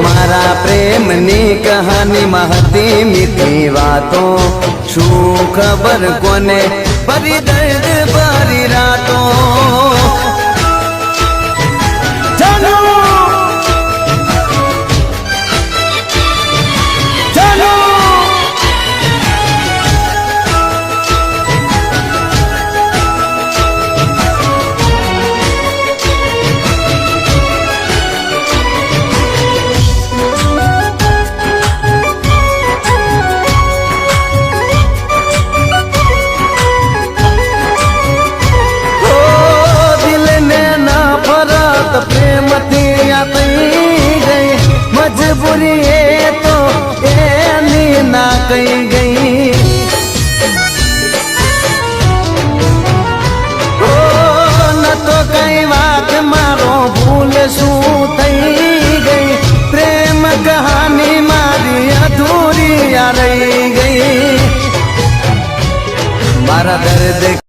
मारा प्रेमनी कहानी महती मीठी बातों शू खबर कोने भरी दर्द भरी रातों चलो चलो प्रेम थी गई मजबूरी तो एनी ना कही गई ओ न तो कई बात मारो भूल शू थई गई प्रेम कहानी मारी अधूरी आ रही गई मारा दर्द